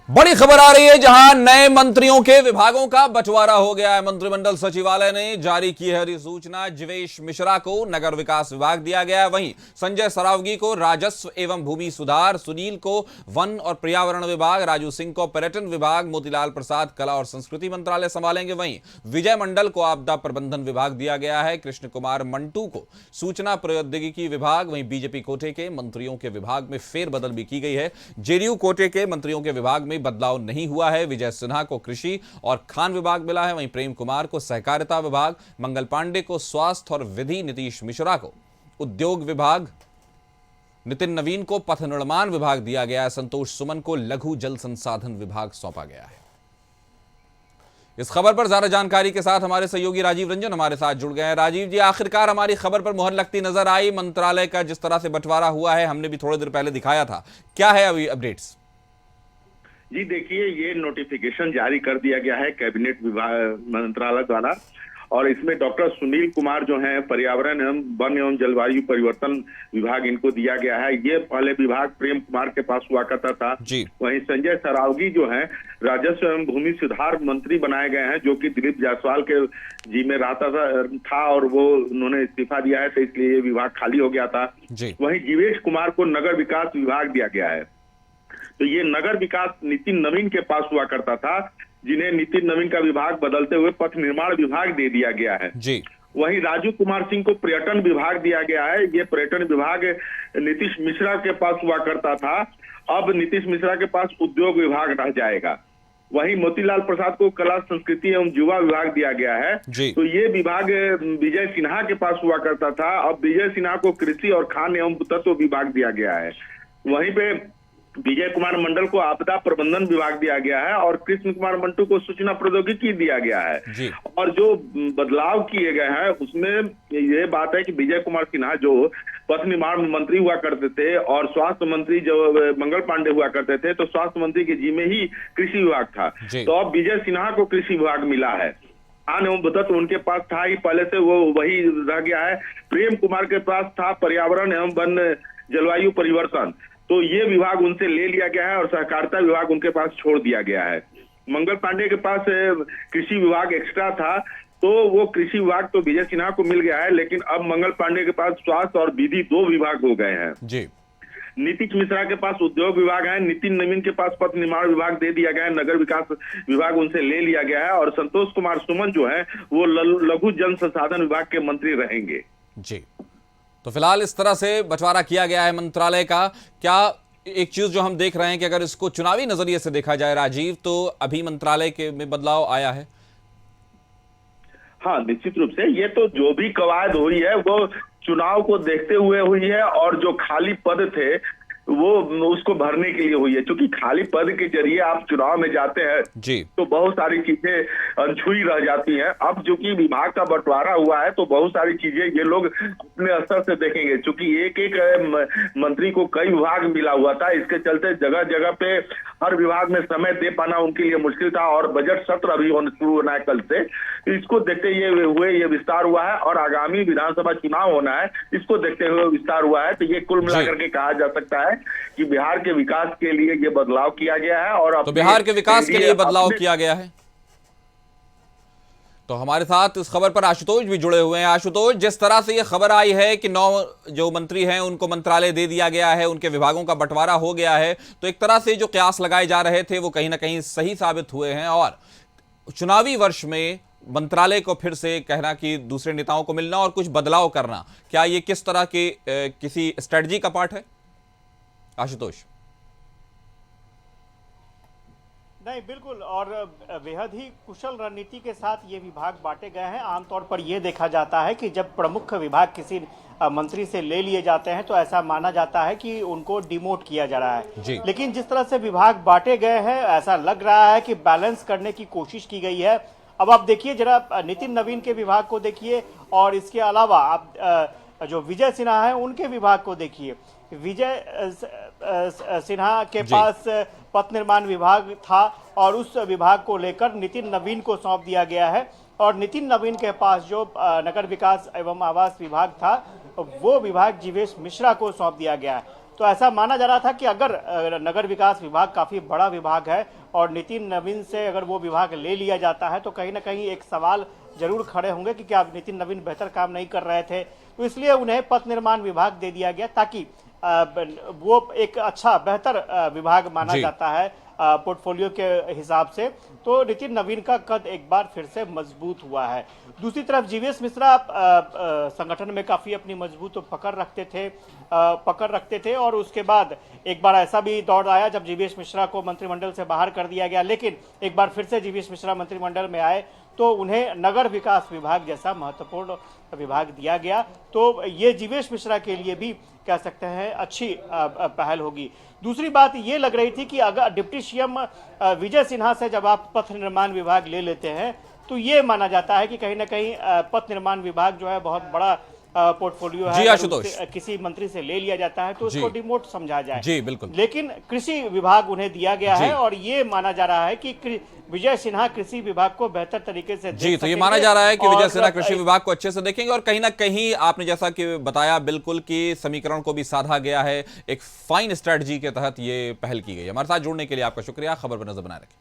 बड़ी खबर आ रही है, जहां नए मंत्रियों के विभागों का बंटवारा हो गया है। मंत्रिमंडल सचिवालय ने जारी की है अधिसूचना। जीवेश मिश्रा को नगर विकास विभाग दिया गया है, वहीं संजय सरावगी को राजस्व एवं भूमि सुधार, सुनील को वन और पर्यावरण विभाग, राजू सिंह को पर्यटन विभाग, मोतीलाल प्रसाद कला और संस्कृति मंत्रालय संभालेंगे। वहीं विजय मंडल को आपदा प्रबंधन विभाग दिया गया है, कृष्ण कुमार मंटू को सूचना प्रौद्योगिकी विभाग। वहीं बीजेपी कोटे के मंत्रियों के विभाग में फेरबदल भी की गई है। जेडीयू कोटे के मंत्रियों के विभाग में बदलाव नहीं हुआ है। विजय सिन्हा को कृषि और खान विभाग मिला है, वहीं प्रेम कुमार को सहकारिता विभाग, मंगल पांडे को स्वास्थ्य और विधि, नीतीश मिश्रा को उद्योग विभाग, नितिन नवीन को पथ निर्माण विभाग दिया गया है, संतोष सुमन को लघु जल संसाधन विभाग सौंपा गया है। इस खबर पर ज्यादा जानकारी के साथ हमारे सहयोगी राजीव रंजन हमारे साथ जुड़ गए हैं। राजीव जी, आखिरकार हमारी खबर पर मुहर लगती नजर आई। मंत्रालय का जिस तरह से बंटवारा हुआ है, हमने भी थोड़ी देर पहले दिखाया था, क्या है अभी अपडेट्स? जी देखिए, ये नोटिफिकेशन जारी कर दिया गया है कैबिनेट विभाग मंत्रालय द्वारा, और इसमें डॉक्टर सुनील कुमार जो हैं पर्यावरण एवं वन एवं जलवायु परिवर्तन विभाग इनको दिया गया है। ये पहले विभाग प्रेम कुमार के पास हुआ करता था। वहीं संजय सरावगी जो हैं राजस्व एवं भूमि सुधार मंत्री बनाए गए हैं, जो कि दिलीप जायसवाल के जी में रहता था और वो उन्होंने इस्तीफा दिया है, तो इसलिए ये विभाग खाली हो गया था। वहीं जीवेश कुमार को नगर विकास विभाग दिया गया है। तो ये नगर विकास नितिन नवीन के पास हुआ करता था, जिन्हें नितिन नवीन का विभाग बदलते हुए पथ निर्माण विभाग दे दिया गया है। वहीं राजू कुमार सिंह को पर्यटन विभाग दिया गया है। ये पर्यटन विभाग नीतीश मिश्रा के पास हुआ करता था, अब नीतीश मिश्रा के पास उद्योग विभाग रह जाएगा। वहीं मोतीलाल प्रसाद को कला संस्कृति एवं युवा विभाग दिया गया है। तो ये विभाग विजय सिन्हा के पास हुआ करता था, अब विजय सिन्हा को कृषि और खान एवं तत्व विभाग दिया गया है। वहीं पे विजय कुमार मंडल को आपदा प्रबंधन विभाग दिया गया है और कृष्ण कुमार मंटू को सूचना प्रौद्योगिकी दिया गया है। और जो बदलाव किए गए हैं उसमें ये बात है कि विजय कुमार सिन्हा जो पथ निर्माण मंत्री हुआ करते थे और स्वास्थ्य मंत्री जो मंगल पांडे हुआ करते थे, तो स्वास्थ्य मंत्री के जी में ही कृषि विभाग था, तो अब विजय सिन्हा को कृषि विभाग मिला है। खान एवं तत्व उनके पास था ही पहले से, वो वही रह गया है। प्रेम कुमार के पास था पर्यावरण एवं वन जलवायु परिवर्तन, तो ये विभाग उनसे ले लिया गया है और सहकारिता विभाग उनके पास छोड़ दिया गया है। मंगल पांडे के पास कृषि विभाग एक्स्ट्रा था, तो वो कृषि विभाग तो विजय सिन्हा को मिल गया है, लेकिन अब मंगल पांडे के पास स्वास्थ्य और विधि दो विभाग हो गए हैं। नीतीश मिश्रा के पास उद्योग विभाग है, नितिन नवीन के पास पथ निर्माण विभाग दे दिया गया है, नगर विकास विभाग उनसे ले लिया गया है, और संतोष कुमार सुमन जो है वो लघु जल संसाधन विभाग के मंत्री रहेंगे। तो फिलहाल इस तरह से बंटवारा किया गया है मंत्रालय का। क्या एक चीज जो हम देख रहे हैं कि अगर इसको चुनावी नजरिए से देखा जाए राजीव, तो अभी मंत्रालय के में बदलाव आया है? हाँ, निश्चित रूप से ये तो जो भी कवायद हुई है वो चुनाव को देखते हुए हुई है, और जो खाली पद थे वो उसको भरने के लिए हुई है। क्योंकि खाली पद के जरिए आप चुनाव में जाते हैं तो बहुत सारी चीजें अनछुई रह जाती हैं। अब जो कि विभाग का बंटवारा हुआ है तो बहुत सारी चीजें ये लोग अपने स्तर से देखेंगे। क्योंकि एक एक मंत्री को कई विभाग मिला हुआ था, इसके चलते जगह जगह पे हर विभाग में समय दे पाना उनके लिए मुश्किल था, और बजट सत्र अभी शुरू होना है कल से। इसको देखते हुए ये विस्तार हुआ है, और आगामी विधानसभा चुनाव होना है, इसको देखते हुए विस्तार हुआ है। तो ये कुल मिलाकर के कहा जा सकता है कि बिहार के विकास के लिए ये बदलाव किया गया है। और तो बिहार के विकास के लिए बदलाव किया गया है। तो हमारे साथ इस खबर पर आशुतोष भी जुड़े हुए हैं। आशुतोष, जिस तरह से ये खबर आई है कि 9 जो मंत्री हैं उनको मंत्रालय दे दिया गया है, उनके विभागों का बंटवारा हो गया है, तो एक तरह से जो कयास लगाए जा रहे थे वो कहीं ना कहीं सही साबित हुए हैं। और चुनावी वर्ष में मंत्रालय को फिर से कहना कि दूसरे नेताओं को मिलना और कुछ बदलाव करना, क्या ये किस तरह के किसी स्ट्रेटजी का पार्ट है आशुतोष? नहीं, बिल्कुल, और बेहद ही कुशल रणनीति के साथ ये विभाग बांटे गए हैं। आमतौर पर यह देखा जाता है कि जब प्रमुख विभाग किसी मंत्री से ले लिए जाते हैं तो ऐसा माना जाता है कि उनको डिमोट किया जा रहा है, लेकिन जिस तरह से विभाग बांटे गए हैं ऐसा लग रहा है कि बैलेंस करने की कोशिश की गई है। अब आप देखिए जरा नितिन नवीन के विभाग को देखिए, और इसके अलावा आप जो विजय सिन्हा है उनके विभाग को देखिए। विजय सिन्हा के पास पथ निर्माण विभाग था और उस विभाग को लेकर नितिन नवीन को सौंप दिया गया है, और नितिन नवीन के पास जो नगर विकास एवं आवास विभाग था वो विभाग जीवेश मिश्रा को सौंप दिया गया है। तो ऐसा माना जा रहा था कि अगर नगर विकास विभाग काफी बड़ा विभाग है और नितिन नवीन से अगर वो विभाग ले लिया जाता है तो कहीं ना कहीं एक सवाल जरूर खड़े होंगे कि क्या नितिन नवीन बेहतर काम नहीं कर रहे थे। तो इसलिए उन्हें पथ निर्माण विभाग दे दिया गया ताकि वो एक अच्छा बेहतर विभाग माना जाता है पोर्टफोलियो के हिसाब से। तो नितिन नवीन का कद एक बार फिर से मजबूत हुआ है। दूसरी तरफ जीवीएस मिश्रा संगठन में काफी अपनी मजबूत पकड़ रखते थे और उसके बाद एक बार ऐसा भी दौर आया जब जीवीएस मिश्रा को मंत्रिमंडल से बाहर कर दिया गया, लेकिन एक बार फिर से जीवीएस मिश्रा मंत्रिमंडल में आए तो उन्हें नगर विकास विभाग जैसा महत्वपूर्ण विभाग दिया गया। तो ये जीवेश मिश्रा के लिए भी कह सकते हैं अच्छी पहल होगी। दूसरी बात ये लग रही थी कि अगर डिप्टी सीएम विजय सिन्हा से जब आप पथ निर्माण विभाग ले लेते हैं तो ये माना जाता है कि कहीं ना कहीं पथ निर्माण विभाग जो है बहुत बड़ा पोर्टफोलियो है, किसी मंत्री से ले लिया जाता है तो उसको डिमोट समझा जाए। जी बिल्कुल। लेकिन कृषि विभाग उन्हें दिया गया है और ये माना जा रहा है कि विजय सिन्हा कृषि विभाग को बेहतर तरीके से जी, तो ये माना जा रहा है कि विजय सिन्हा कृषि विभाग को अच्छे से देखेंगे और कहीं ना कहीं आपने जैसा कि बताया बिल्कुल कि समीकरण को भी साधा गया है, एक फाइन स्ट्रेटजी के तहत ये पहल की गई है। हमारे साथ जुड़ने के लिए आपका शुक्रिया। खबर पर नजर बनाए रखें।